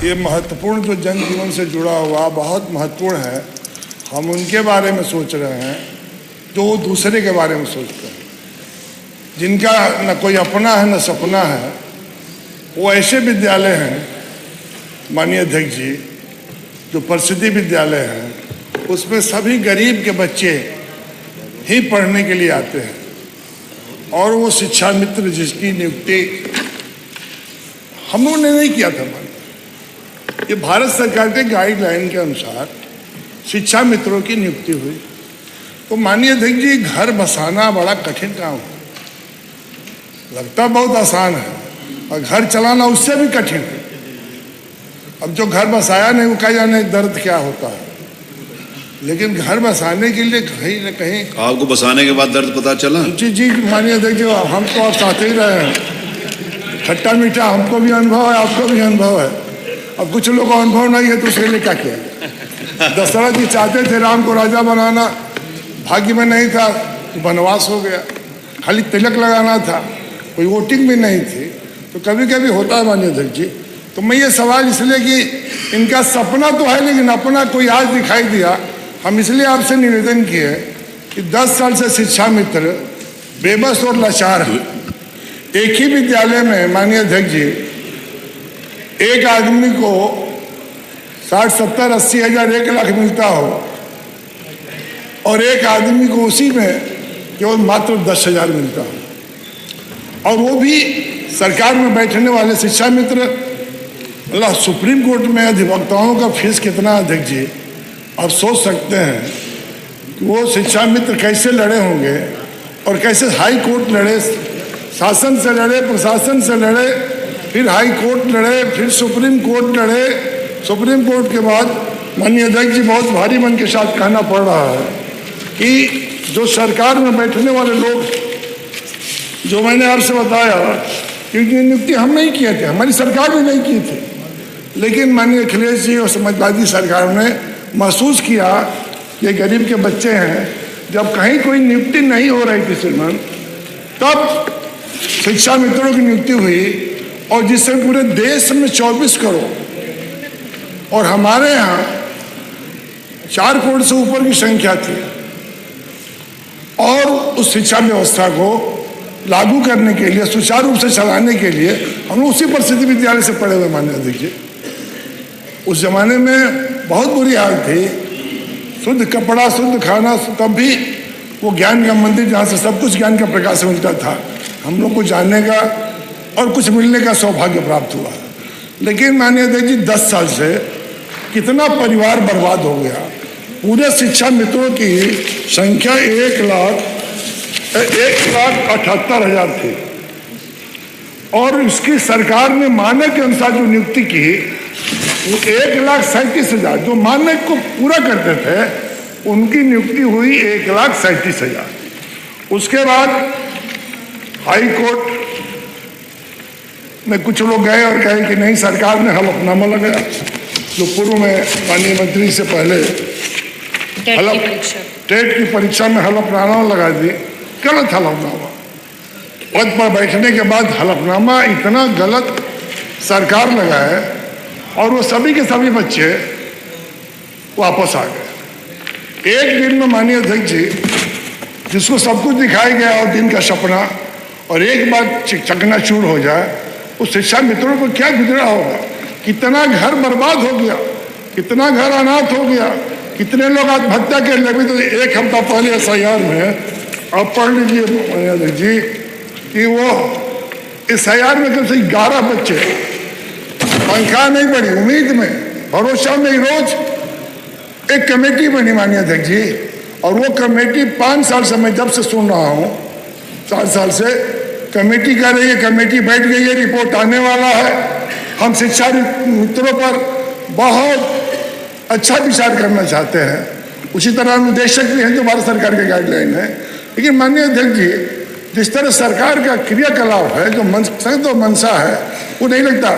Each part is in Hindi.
ये महत्वपूर्ण जो जनजीवन से जुड़ा हुआ बहुत महत्वपूर्ण है, हम उनके बारे में सोच रहे हैं जो दूसरे के बारे में सोचते हैं, जिनका न कोई अपना है न सपना है। वो ऐसे विद्यालय हैं माननीय अध्यक्ष जी, जो परिषदीय विद्यालय हैं, उसमें सभी गरीब के बच्चे ही पढ़ने के लिए आते हैं। और वो शिक्षा मित्र जिसकी नियुक्ति हम लोगों ने नहीं किया था, ये भारत सरकार के गाइडलाइन के अनुसार शिक्षा मित्रों की नियुक्ति हुई। तो माननीय अध्यक्ष जी, घर बसाना बड़ा कठिन काम है, लगता बहुत आसान है, और घर चलाना उससे भी कठिन है। अब जो घर बसाया नहीं वो क्या जाने दर्द क्या होता है, लेकिन घर बसाने के लिए कहीं न कहीं आपको बसाने के बाद दर्द पता चला? जी जी माननीय अध्यक्ष जी, हम तो आप साथ ही रहे हैं, खट्टा मीठा हमको भी अनुभव है, आपको भी अनुभव है। अब कुछ लोगों को अनुभव नहीं है तो उसके लिए क्या किया? दशरथ जी चाहते थे राम को राजा बनाना, भाग्य में नहीं था, वनवास हो गया। खाली तिलक लगाना था, कोई वोटिंग भी नहीं थी। तो कभी कभी होता है माननीय अध्यक्ष जी। तो मैं ये सवाल इसलिए कि इनका सपना तो है लेकिन अपना कोई आज दिखाई दिया, हम इसलिए आपसे निवेदन किए कि 10 साल से शिक्षा मित्र बेबस और लाचार हैं। एक ही विद्यालय में माननीय अध्यक्ष जी, एक आदमी को 60, 70, 80 हजार, 1 लाख मिलता हो, और एक आदमी को उसी में केवल मात्र 10,000 मिलता हो। और वो भी सरकार में बैठने वाले शिक्षा मित्र। अल्लाह, सुप्रीम कोर्ट में अधिवक्ताओं का फीस कितना अध्यक्ष जी, आप सोच सकते हैं कि वो शिक्षा मित्र कैसे लड़े होंगे, और कैसे हाई कोर्ट लड़े, शासन से लड़े, प्रशासन से लड़े, फिर हाई कोर्ट लड़े, फिर सुप्रीम कोर्ट लड़े। सुप्रीम कोर्ट के बाद माननीय अध्यक्ष जी, बहुत भारी मन के साथ कहना पड़ रहा है कि जो सरकार में बैठने वाले लोग, जो मैंने आपसे बताया, क्योंकि नियुक्ति हम नहीं किए थे, हमारी सरकार भी नहीं की थी, लेकिन माननीय अखिलेश जी और समाजवादी सरकार ने महसूस किया कि गरीब के बच्चे हैं। जब कहीं कोई नियुक्ति नहीं हो रही थी श्रीमान, तब शिक्षा मित्रों की नियुक्ति हुई, और जिससे पूरे देश में 24 करोड़ और हमारे यहाँ 4 करोड़ से ऊपर की संख्या थी। और उस शिक्षा व्यवस्था को लागू करने के लिए, सुचारू रूप से चलाने के लिए हम लोग उसी परिषदीय विद्यालय से पढ़े हुए माननीय अध्यक्ष जी। उस जमाने में बहुत बुरी हाल थी, शुद्ध कपड़ा, शुद्ध खाना, तब भी वो ज्ञान का मंदिर जहाँ से सब कुछ ज्ञान का प्रकाश मिलता था, हम लोग को जानने का और कुछ मिलने का सौभाग्य प्राप्त हुआ। लेकिन माननीय अध्यक्ष जी, 10 साल से कितना परिवार बर्बाद हो गया। पूरे शिक्षा मित्रों की संख्या 1,78,000 थी, और इसकी सरकार ने मानक के अनुसार जो नियुक्ति की वो 1,37,000, जो मानक को पूरा करते थे उनकी नियुक्ति हुई 1,37,000। उसके बाद हाई कोर्ट में कुछ लोग गए और कहे कि नहीं, सरकार ने हलफनामा लगाया, जो पूर्व में माननीय मंत्री से पहले टेट की परीक्षा में हलफनामा लगा दी। गलत हलफनामा, पद पर बैठने के बाद हलफनामा इतना गलत सरकार लगाए, और वो सभी के सभी बच्चे वापस आ गए। एक दिन में माननीय अध्यक्ष जी, जिसको सब कुछ दिखाया गया और दिन का सपना, और एक बार चकनाचूर हो जाए, उस शिक्षा मित्रों को क्या गुजरा होगा। कितना घर बर्बाद हो गया, कितना घर अनाथ हो गया, कितने लोग आत्महत्या कर ले। तो 1 हफ्ता पहले SIR में आप पढ़ लीजिए अध्यक्ष जी कि वो SIR में कम से 11 बच्चे, तनख्वाह नहीं बढ़ी, उम्मीद में, भरोसा में, रोज एक कमेटी बनी माननीय अध्यक्ष जी। और वो कमेटी 5 साल से, मैं जब से सुन रहा हूँ, 4 साल से कमेटी कर रही है, कमेटी बैठ गई है, रिपोर्ट आने वाला है। हम शिक्षा मित्रों पर बहुत अच्छा विचार करना चाहते हैं, उसी तरह अनुदेशक भी हैं जो भारत सरकार के गाइडलाइन है। लेकिन माननीय अध्यक्ष जी, जिस तरह सरकार का क्रियाकलाप है, जो मकसद और मंशा है, वो नहीं लगता।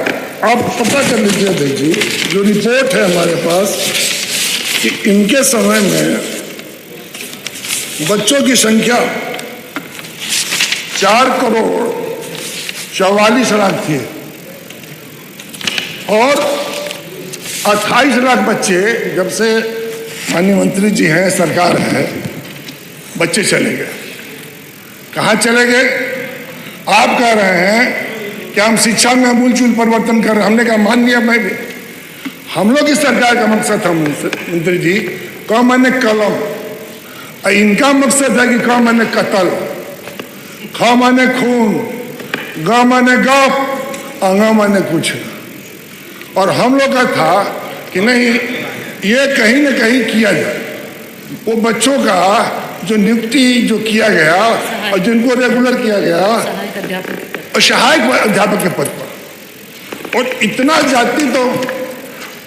आप पता कर लीजिए अध्यक्ष जी, जो रिपोर्ट है हमारे पास कि इनके समय में बच्चों की संख्या 4,44,00,000 थी, और 28 लाख बच्चे जब से माननीय मंत्री जी हैं, सरकार है, बच्चे चले गए। कहाँ चले गए? आप कह रहे हैं कि हम शिक्षा में आमूलचूल परिवर्तन कर रहे हैं। हमने कहा मान लिया, मैं भी। हम लोग की सरकार का मकसद था मंत्री जी, क माने कलम, और इनका मकसद है कि क माने कत्ल, ख माने खून, ग माने गप, अंग माने कुछ। और हम लोग का था कि नहीं, ये कहीं ना कहीं किया जाए। वो बच्चों का जो नियुक्ति जो किया गया और जिनको रेगुलर किया गया और सहायक अध्यापक के पद पर, और इतना जाति तो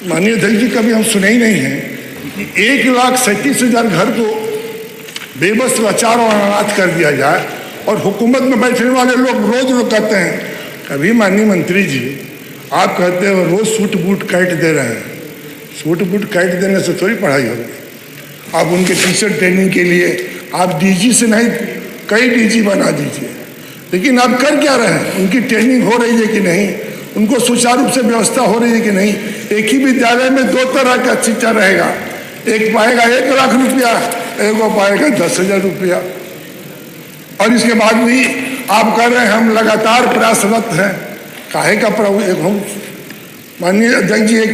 माननीय अध्यक्ष जी कभी हम सुने ही नहीं है कि 1,37,000 घर को बेबस, लाचार और अनाथ कर दिया जाए। और हुकूमत में बैठने वाले लोग रोज कहते हैं, कभी माननीय मंत्री जी आप कहते हो रोज सूट बूट काट दे रहे हैं। सूट बूट काट देने से थोड़ी पढ़ाई होगी। आप उनके टीचर ट्रेनिंग के लिए आप डीजी से नहीं कई डीजी बना दीजिए, लेकिन आप कर क्या रहे हैं? उनकी ट्रेनिंग हो रही है कि नहीं? उनको सुचारू रूप से व्यवस्था हो रही है कि नहीं? एक ही विद्यालय में 2 तरह का शिक्षा रहेगा, एक पाएगा 1 लाख रुपया, एक को पाएगा 10,000 रुपया। और इसके बाद भी आप कह रहे हैं हम लगातार प्रयासरत हैं। काहे का हम माननीय अध्यक्ष जी, एक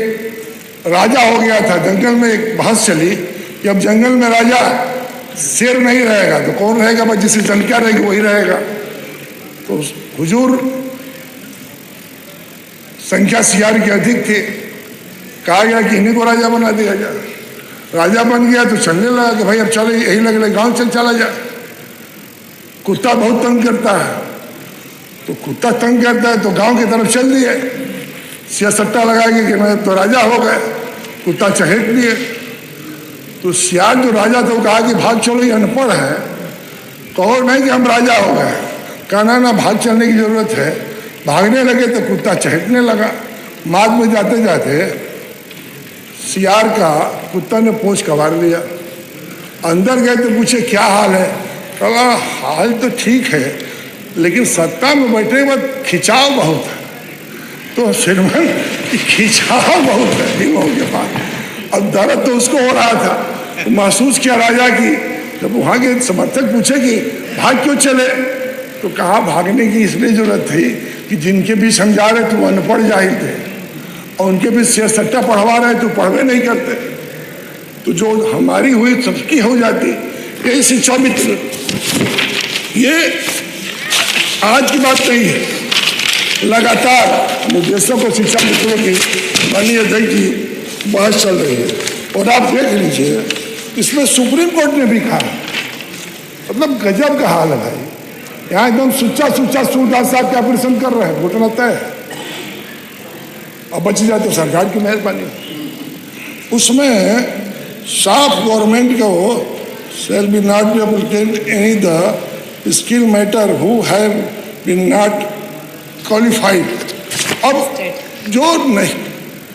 राजा हो गया था, जंगल में एक बहस चली कि अब जंगल में राजा शेर नहीं रहेगा तो कौन रहेगा? बस जिसकी संख्या रहेगी वही रहेगा। तो हुजूर संख्या सियार की अधिक थी, कहा गया कि इन्हीं को राजा बना दिया जाए। राजा बन गया तो चलने लगा कि भाई अब चलो यही लगे गांव चला जाए। कुत्ता बहुत तंग करता है, तो कुत्ता तंग करता है तो गांव की तरफ चल दिए। सियासट्टा लगाएंगे कि मैं तो राजा हो गए, कुत्ता चहेट लिए। तो सियार जो राजा था वो कहा कि भाग चलो, ये अनपढ़ है, कहो नहीं कि हम राजा हो गए। कहना ना भाग चलने की जरूरत है। भागने लगे तो कुत्ता चहटने लगा। मार्ग में जाते जाते सियार का कुत्ता ने पोंछ कबार लिया। अंदर गए तो पूछे क्या हाल है? कहा हाल तो ठीक है, लेकिन सत्ता में बैठने के बाद खिंचाव बहुत है। तो श्रीमान खिंचाव बहुत है दिमाग के पास। अब दर्द तो उसको हो रहा था, तो महसूस किया राजा की। जब वहाँ के समर्थक पूछे कि भाग क्यों चले, तो कहा भागने की इसलिए जरूरत थी कि जिनके बीच हम जा रहे थे वो अनपढ़ जाहिल थे, और उनके बीच सियासट्टा पढ़वा रहे तो पढ़वे नहीं करते। तो जो हमारी हुई सबकी हो जाती। यही शिक्षा मित्र, ये आज की बात नहीं है, लगातार निर्देशों को शिक्षा मित्रों की माननीय अध्यक्ष जी बहस चल रही है। और आप देख लीजिए, इसमें सुप्रीम कोर्ट ने भी कहा, मतलब गजब का हाल है भाई। यहाँ एकदम सुच्चा सूरदास साहब के ऑपरेशन कर रहे हैं, घुटना तय है। अब बच जाए तो सरकार की मेहरबानी। उसमें साफ गवर्नमेंट को shall be not be able to any the skill matter who have been not qualified। अब जो नहीं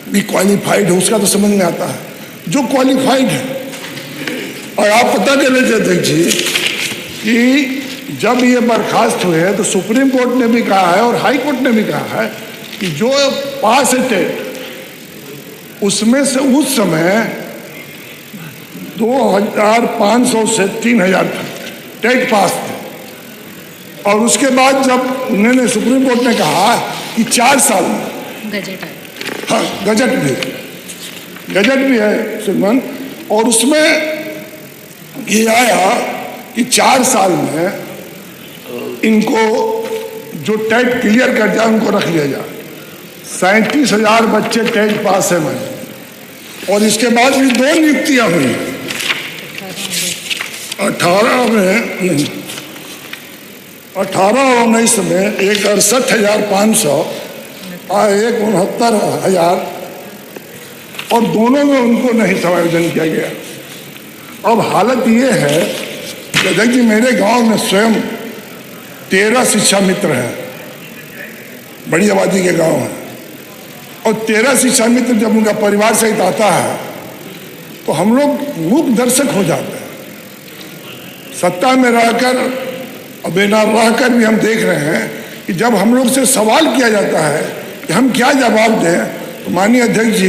भी क्वालिफाइड है उसका तो समझ में आता है, जो क्वालिफाइड है। और आप पता कर लीजिए अध्यक्ष जी कि जब ये बर्खास्त हुए हैं तो सुप्रीम कोर्ट ने भी कहा है और हाई कोर्ट ने भी कहा है कि जो पास है टेट, उसमें से उस समय 2,500 से 3,000 टेट पास थे। और उसके बाद जब उन्होंने सुप्रीम कोर्ट ने कहा कि 4 साल में गजट है, हाँ गजट भी है श्रीमान, और उसमें ये आया कि 4 साल में इनको जो टेट क्लियर कर जाए उनको रख लिया जाए। 37,000 बच्चे टेट पास है मैंने। और इसके बाद भी 2 नियुक्तियां हुई, 18 में नहीं, 18 और 19 में, एक 68,500 और एक 69,000, और दोनों में उनको नहीं समायोजन किया गया। अब हालत ये है कि अध्यक्ष जी मेरे गांव में स्वयं 13 शिक्षा मित्र हैं, बड़ी आबादी के गांव हैं, और 13 शिक्षा मित्र जब उनका परिवार सहित आता है तो हम लोग मूक दर्शक हो जाते हैं। सत्ता में रहकर और बिना रहकर भी हम देख रहे हैं कि जब हम लोग से सवाल किया जाता है कि हम क्या जवाब दें, तो माननीय अध्यक्ष जी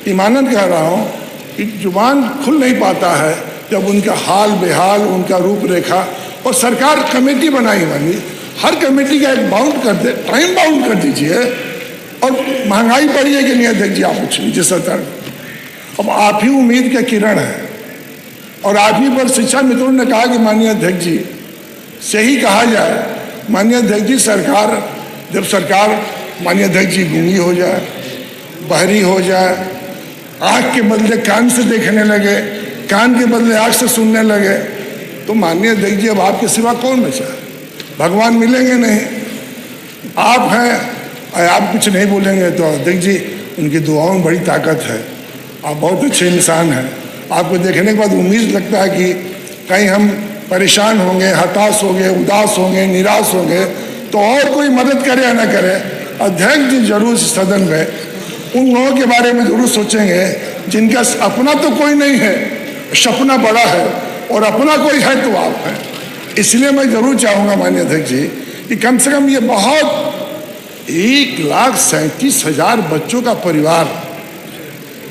ईमानन कह रहा हूँ कि जुबान खुल नहीं पाता है जब उनका हाल बेहाल, उनका रूपरेखा, और सरकार कमेटी बनाई बनी, हर कमेटी का एक बाउंड कर दे, टाइम बाउंड कर दीजिए। और महंगाई बढ़ी है कि नहीं अध्यक्ष जी, आप पूछ लीजिए सरकार। अब आप ही उम्मीद के किरण है, और आप ही पर शिक्षा मित्रों ने कहा कि माननीय अध्यक्ष जी, सही कहा जाए माननीय अध्यक्ष जी, जब सरकार माननीय अध्यक्ष जी गूंगी हो जाए, बहरी हो जाए, आँख के बदले कान से देखने लगे, कान के बदले आँख से सुनने लगे, तो माननीय अध्यक्ष जी अब आपके सिवा कौन बचा? भगवान मिलेंगे नहीं, आप हैं। आप कुछ नहीं बोलेंगे तो अध्यक्ष जी उनकी दुआओं में बड़ी ताकत है। आप बहुत अच्छे इंसान हैं। आपको देखने के बाद उम्मीद लगता है कि कहीं हम परेशान होंगे, हताश होंगे, उदास होंगे, निराश होंगे तो और कोई मदद करे या ना करे, अध्यक्ष जी जरूर सदन में उन लोगों के बारे में जरूर सोचेंगे जिनका अपना तो कोई नहीं है, सपना बड़ा है, और अपना कोई है तो आप हैं। इसलिए मैं जरूर चाहूँगा माननीय अध्यक्ष जी कि कम से कम ये बहुत 1,37,000 बच्चों का परिवार,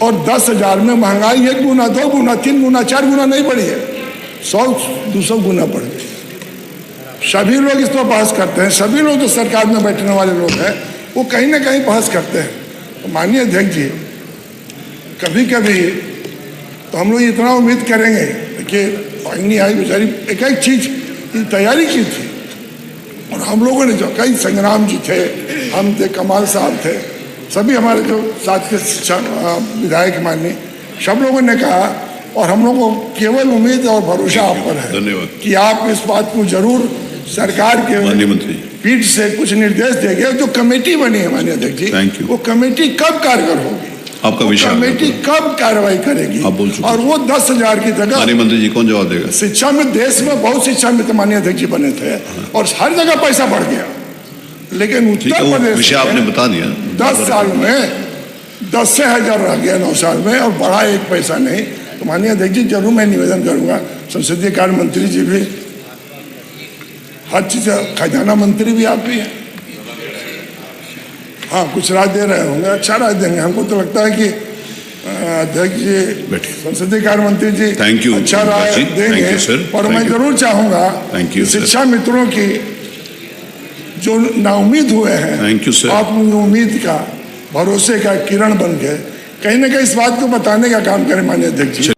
और 10,000 में महंगाई 1 गुना, 2 गुना, 3 गुना, 4 गुना नहीं बढ़ी है, 100-200 गुना बढ़ गई। सभी लोग इस पर बहस करते हैं, सभी लोग जो सरकार में बैठने वाले लोग हैं वो कहीं ना कहीं बहस करते हैं। तो माननीय अध्यक्ष जी, कभी कभी तो हम लोग इतना उम्मीद करेंगे कि नहीं आई बेचारी एक एक चीज की तैयारी की थी, और हम लोगों ने जो कई संग्राम जी थे, हम थे, कमाल साहब थे, सभी हमारे जो साथ के विधायक माननीय सब लोगों ने कहा, और हम लोगों को केवल उम्मीद और भरोसा आप पर है कि आप इस बात को जरूर सरकार के माननीय मंत्री पीठ से कुछ निर्देश देंगे। जो कमेटी बनी है माननीय अध्यक्ष जी, वो कमेटी कब कारगर होगी, आपका विषय, कमेटी कब कार्रवाई करेगी, आप बोल चुके, और वो 10,000 की जगह माननीय मंत्री जी कौन जवाब देगा? शिक्षा में, देश में बहुत शिक्षा में तो माननीय अध्यक्ष जी बने थे, और हर जगह पैसा बढ़ गया, लेकिन उत्तर प्रदेश विषय आपने बता दिया, 10 साल में 10 से 1000 रह गया 9 साल में, और बढ़ा 1 पैसा नहीं। तो माननीय अध्यक्ष जी जरूर मैं निवेदन करूंगा, संसदीय कार्य मंत्री जी भी, हर चीज, खजाना मंत्री भी आप भी हैं, हाँ कुछ राय दे रहे होंगे, अच्छा राय देंगे। हमको तो लगता है कि अध्यक्ष जी, संसदीय कार्य मंत्री जी थैंक यू, अच्छा राय देंगे, और मैं जरूर चाहूंगा शिक्षा मित्रों की जो नाउम्मीद हुए हैं, आप उम्मीद का, भरोसे का किरण बन के कहीं ना कहीं इस बात को बताने का काम करें माननीय अध्यक्ष जी।